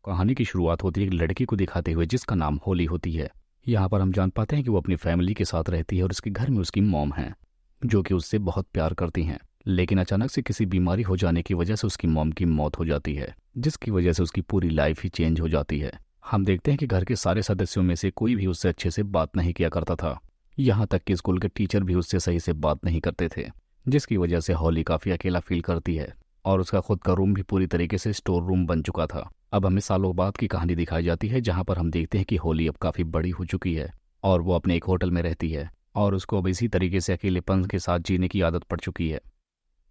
कहानी की शुरुआत होती है एक लड़की को दिखाते हुए जिसका नाम होली होती है। यहाँ पर हम जान पाते हैं कि वो अपनी फैमिली के साथ रहती है और उसके घर में उसकी मॉम है जो कि उससे बहुत प्यार करती हैं। लेकिन अचानक से किसी बीमारी हो जाने की वजह से उसकी मॉम की मौत हो जाती है, जिसकी वजह से उसकी पूरी लाइफ ही चेंज हो जाती है। हम देखते हैं कि घर के सारे सदस्यों में से कोई भी उससे अच्छे से बात नहीं किया करता था। यहाँ तक कि स्कूल के टीचर भी उससे सही से बात नहीं करते थे, जिसकी वजह से हॉली काफी अकेला फील करती है और उसका खुद का रूम भी पूरी तरीके से स्टोर रूम बन चुका था। अब हमें सालों बाद की कहानी दिखाई जाती है जहां पर हम देखते हैं कि होली अब काफी बड़ी हो चुकी है और वो अपने एक होटल में रहती है और उसको अब इसी तरीके से अकेलेपन के साथ जीने की आदत पड़ चुकी है।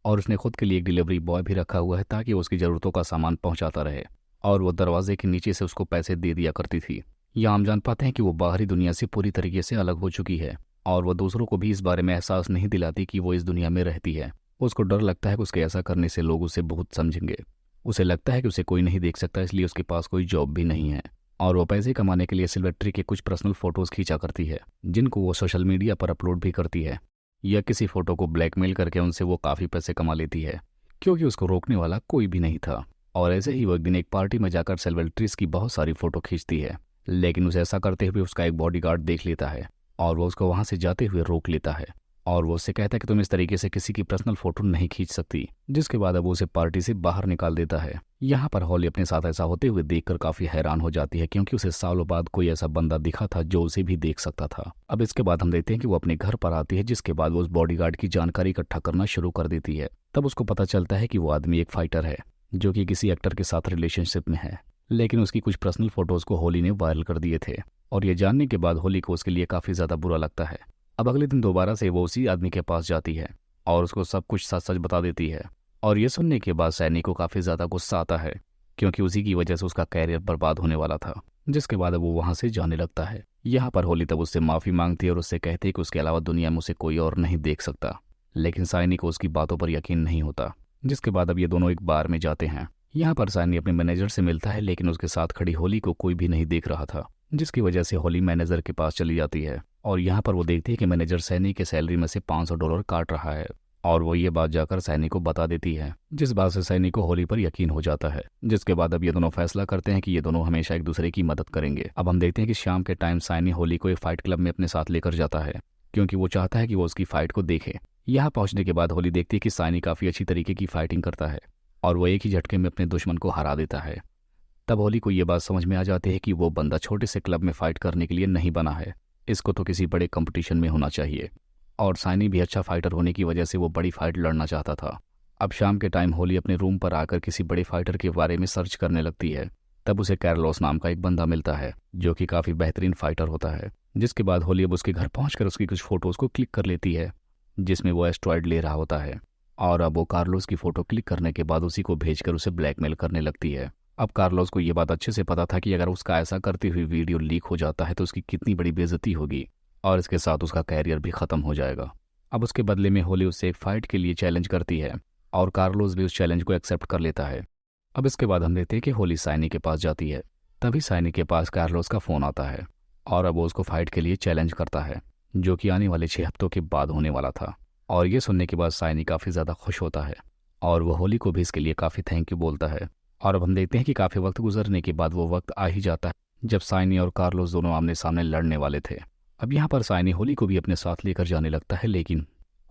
और उसने खुद के लिए एक डिलीवरी बॉय भी रखा हुआ है ताकि वो उसकी ज़रूरतों का सामान पहुंचाता रहे और वो दरवाजे के नीचे से उसको पैसे दे दिया करती थी। यहाँ हम जान पाते हैं कि वो बाहरी दुनिया से पूरी तरीके से अलग हो चुकी है और वो दूसरों को भी इस बारे में एहसास नहीं दिलाती कि वो इस दुनिया में रहती है। उसको डर लगता है कि उसके ऐसा करने से लोग उसे बहुत समझेंगे। उसे लगता है कि उसे कोई नहीं देख सकता, इसलिए उसके पास कोई जॉब भी नहीं है और वो पैसे कमाने के लिए सिल्वेट्री के कुछ पर्सनल फोटोज खींचा करती है जिनको वो सोशल मीडिया पर अपलोड भी करती है या किसी फोटो को ब्लैकमेल करके उनसे वो काफ़ी पैसे कमा लेती है क्योंकि उसको रोकने वाला कोई भी नहीं था। और ऐसे ही वो एक दिन एक पार्टी में जाकर सिल्वेट्रीज की बहुत सारी फोटो खींचती है, लेकिन उसे ऐसा करते हुए उसका एक बॉडीगार्ड देख लेता है और वो उसको वहां से जाते हुए रोक लेता है और वो उससे कहता है कि तुम इस तरीके से किसी की पर्सनल फोटो नहीं खींच सकती, जिसके बाद अब वो उसे पार्टी से बाहर निकाल देता है। यहाँ पर हॉली अपने साथ ऐसा होते हुए देखकर काफी हैरान हो जाती है क्योंकि उसे सालों बाद कोई ऐसा बंदा दिखा था जो उसे भी देख सकता था। अब इसके बाद हम देखते हैं कि वो अपने घर पर आती है, जिसके बाद वो उस बॉडीगार्ड की जानकारी इकट्ठा करना शुरू कर देती है। तब उसको पता चलता है कि वो आदमी एक फाइटर है जो कि किसी एक्टर के साथ रिलेशनशिप में है, लेकिन उसकी कुछ पर्सनल फोटोज को होली ने वायरल कर दिए थे और ये जानने के बाद होली को उसके लिए काफी ज्यादा बुरा लगता है। अब अगले दिन दोबारा से वो उसी आदमी के पास जाती है और उसको सब कुछ सच सच बता देती है और ये सुनने के बाद सैनी को काफी ज्यादा गुस्सा आता है क्योंकि उसी की वजह से उसका कैरियर बर्बाद होने वाला था, जिसके बाद वो वहां से जाने लगता है। यहाँ पर होली तब उससे माफी मांगती है और उससे कहती है कि उसके अलावा दुनिया में उसे कोई और नहीं देख सकता, लेकिन साइनी को उसकी बातों पर यकीन नहीं होता। जिसके बाद अब ये दोनों एक बार में जाते हैं। यहाँ पर साइनी अपने मैनेजर से मिलता है, लेकिन उसके साथ खड़ी होली को कोई भी नहीं देख रहा था, जिसकी वजह से होली मैनेजर के पास चली जाती है और यहाँ पर वो देखती है कि मैनेजर सैनी के सैलरी में से $500 काट रहा है और वो ये बात जाकर सैनी को बता देती है, जिस बात से सैनी को होली पर यकीन हो जाता है। जिसके बाद अब ये दोनों फैसला करते हैं कि ये दोनों हमेशा एक दूसरे की मदद करेंगे। अब हम देखते हैं कि शाम के टाइम सैनी होली को एक फाइट क्लब में अपने साथ लेकर जाता है क्योंकि वो चाहता है कि वो उसकी फाइट को देखे। यहाँ पहुंचने के बाद होली देखती है कि सैनी काफी अच्छी तरीके की फाइटिंग करता है और वो एक ही झटके में अपने दुश्मन को हरा देता है। तब होली को ये बात समझ में आ जाती है कि वो बंदा छोटे से क्लब में फाइट करने के लिए नहीं बना है, इसको तो किसी बड़े कंपटीशन में होना चाहिए। और साइनी भी अच्छा फाइटर होने की वजह से वो बड़ी फाइट लड़ना चाहता था। अब शाम के टाइम होली अपने रूम पर आकर किसी बड़े फाइटर के बारे में सर्च करने लगती है। तब उसे कैरलोस नाम का एक बंदा मिलता है जो कि काफी बेहतरीन फाइटर होता है। जिसके बाद होली अब उसके घर पहुंचकर उसकी कुछ फोटोज को क्लिक कर लेती है जिसमें वो एस्ट्रॉयड ले रहा होता है और अब वो कार्लोस की फोटो क्लिक करने के बाद उसी को भेजकर उसे ब्लैकमेल करने लगती है। अब कार्लोस को ये बात अच्छे से पता था कि अगर उसका ऐसा करती हुई वीडियो लीक हो जाता है तो उसकी कितनी बड़ी बेइज्जती होगी और इसके साथ उसका कैरियर भी खत्म हो जाएगा। अब उसके बदले में होली उससे एक फाइट के लिए चैलेंज करती है और कार्लोस भी उस चैलेंज को एक्सेप्ट कर लेता है। अब इसके बाद हम देखते हैं कि होली साइनी के पास जाती है। तभी साइनी के पास कार्लोस का फोन आता है और अब वो उसको फाइट के लिए चैलेंज करता है जो कि आने वाले 6 हफ्तों के बाद होने वाला था। और ये सुनने के बाद साइनी काफी ज्यादा खुश होता है और वो होली को भी इसके लिए काफी थैंक यू बोलता है। और अब हम देखते हैं कि काफी वक्त गुजरने के बाद वो वक्त आ ही जाता है जब साइनी और कार्लोस दोनों आमने सामने लड़ने वाले थे। अब यहाँ पर साइनी होली को भी अपने साथ लेकर जाने लगता है, लेकिन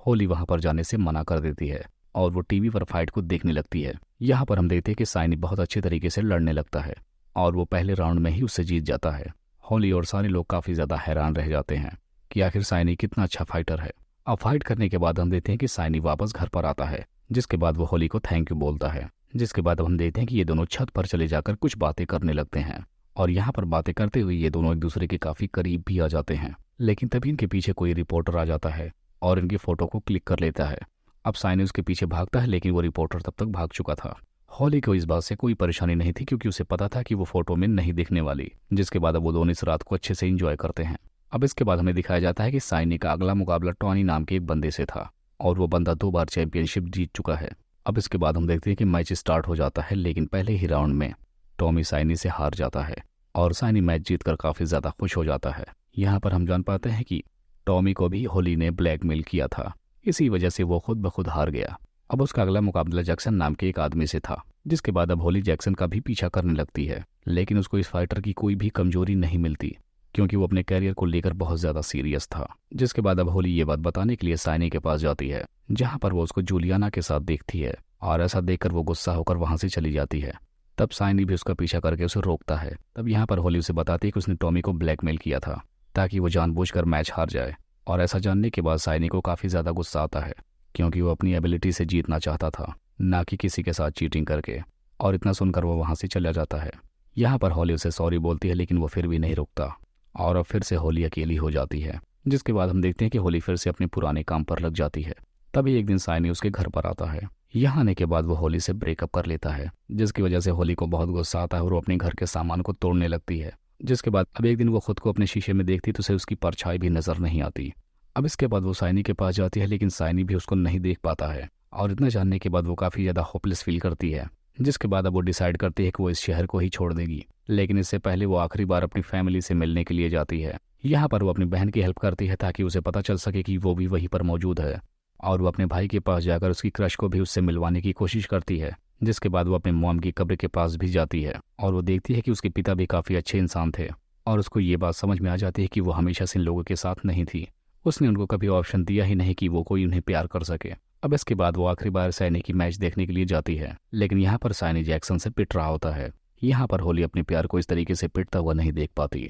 होली वहां पर जाने से मना कर देती है और वो टीवी पर फाइट को देखने लगती है। यहाँ पर हम देखते हैं कि साइनी बहुत अच्छे तरीके से लड़ने लगता है और वो पहले राउंड में ही उससे जीत जाता है। होली और सारे लोग काफी ज्यादा हैरान रह जाते हैं कि आखिर साइनी कितना अच्छा फाइटर है। अब फाइट करने के बाद हम देखते हैं कि साइनी वापस घर पर आता है, जिसके बाद वो होली को थैंक यू बोलता है। जिसके बाद हम देखते हैं कि ये दोनों छत पर चले जाकर कुछ बातें करने लगते हैं और यहाँ पर बातें करते हुए ये दोनों एक दूसरे के काफी करीब भी आ जाते हैं। लेकिन तभी इनके पीछे कोई रिपोर्टर आ जाता है और इनकी फोटो को क्लिक कर लेता है। अब साइनी उसके पीछे भागता है, लेकिन वो रिपोर्टर तब तक भाग चुका था। होली को इस बात से कोई परेशानी नहीं थी क्योंकि उसे पता था कि वो फोटो में नहीं दिखने वाली। जिसके बाद अब वो दोनों इस रात को अच्छे से एंजॉय करते हैं। अब इसके बाद हमें दिखाया जाता है कि साइनी का अगला मुकाबला टॉनी नाम के एक बंदे से था और वो बंदा 2 बार चैंपियनशिप जीत चुका है। अब इसके बाद हम देखते हैं कि मैच स्टार्ट हो जाता है, लेकिन पहले ही राउंड में टॉमी साइनी से हार जाता है और साइनी मैच जीतकर काफी ज्यादा खुश हो जाता है। यहाँ पर हम जान पाते हैं कि टॉमी को भी होली ने ब्लैकमेल किया था, इसी वजह से वो खुद ब खुद हार गया। अब उसका अगला मुकाबला जैक्सन नाम के एक आदमी से था जिसके बाद अब होली जैक्सन का भी पीछा करने लगती है, लेकिन उसको इस फाइटर की कोई भी कमजोरी नहीं मिलती क्योंकि वो अपने कैरियर को लेकर बहुत ज्यादा सीरियस था। जिसके बाद अब होली ये बात बताने के लिए साइनी के पास जाती है, जहां पर वो उसको जूलियाना के साथ देखती है और ऐसा देखकर वो गुस्सा होकर वहां से चली जाती है। तब साइनी भी उसका पीछा करके उसे रोकता है। तब यहाँ पर होली उसे बताती है कि उसने टॉमी को ब्लैकमेल किया था ताकि वो जानबूझकर मैच हार जाए। और ऐसा जानने के बाद साइनी को काफी ज्यादा गुस्सा आता है क्योंकि वो अपनी एबिलिटी से जीतना चाहता था, ना कि किसी के साथ चीटिंग करके। और इतना सुनकर वो वहां से चला जाता है। यहाँ पर होली उसे सॉरी बोलती है, लेकिन वो फिर भी नहीं रुकता और अब फिर से होली अकेली हो जाती है। जिसके बाद हम देखते हैं कि होली फिर से अपने पुराने काम पर लग जाती है। तभी एक दिन साइनी उसके घर पर आता है। यहाँ आने के बाद वो होली से ब्रेकअप कर लेता है, जिसकी वजह से होली को बहुत गुस्सा आता है और वो अपने घर के सामान को तोड़ने लगती है। जिसके बाद अब एक दिन वो खुद को अपने शीशे में देखती तो उसे उसकी परछाई भी नजर नहीं आती। अब इसके बाद वो साइनी के पास जाती है, लेकिन साइनी भी उसको नहीं देख पाता है और इतना जानने के बाद वो काफी ज्यादा होपलेस फील करती है। जिसके बाद अब वो डिसाइड करती है कि वो इस शहर को ही छोड़ देगी, लेकिन इससे पहले वो आखिरी बार अपनी फैमिली से मिलने के लिए जाती है। यहाँ पर वो अपनी बहन की हेल्प करती है ताकि उसे पता चल सके कि वो भी वहीं पर मौजूद है, और वो अपने भाई के पास जाकर उसकी क्रश को भी उससे मिलवाने की कोशिश करती है। जिसके बाद वो अपने मॉम की कब्र के पास भी जाती है और वो देखती है कि उसके पिता भी काफी अच्छे इंसान थे और उसको ये बात समझ में आ जाती है कि वो हमेशा से इन लोगों के साथ नहीं थी। उसने उनको कभी ऑप्शन दिया ही नहीं कि वो कोई उन्हें प्यार कर सके। अब इसके बाद वो आखिरी बार साइनी की मैच देखने के लिए जाती है, लेकिन यहाँ पर साइनी जैक्सन से पिट रहा होता है। यहाँ पर होली अपने प्यार को इस तरीके से पिटता हुआ नहीं देख पाती,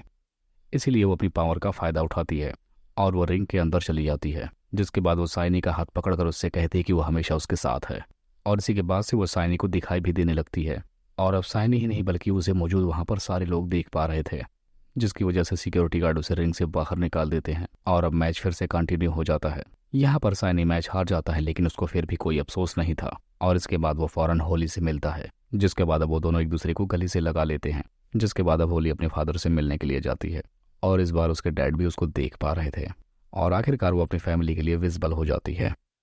इसीलिए वो अपनी पावर का फायदा उठाती है और वो रिंग के अंदर चली जाती है। जिसके बाद वो साइनी का हाथ पकड़कर उससे कहती है कि वो हमेशा उसके साथ है, और इसी के बाद से वो साइनी को दिखाई भी देने लगती है। और अब साइनी ही नहीं बल्कि उसे मौजूद वहां पर सारे लोग देख पा रहे थे, जिसकी वजह से सिक्योरिटी गार्ड उसे रिंग से बाहर निकाल देते हैं और अब मैच फिर से कंटिन्यू हो जाता है। यहाँ पर साइनी मैच हार जाता है, लेकिन उसको फिर भी कोई अफसोस नहीं था और इसके बाद वो फौरन होली से मिलता है। जिसके बाद अब वो दोनों एक दूसरे को गले से लगा लेते हैं। जिसके बाद अब होली अपने फादर से मिलने के लिए जाती है और इस बार उसके डैड भी उसको देख पा रहे थे और आखिरकार वो अपनी फैमिली के लिए विजिबल हो जाती है।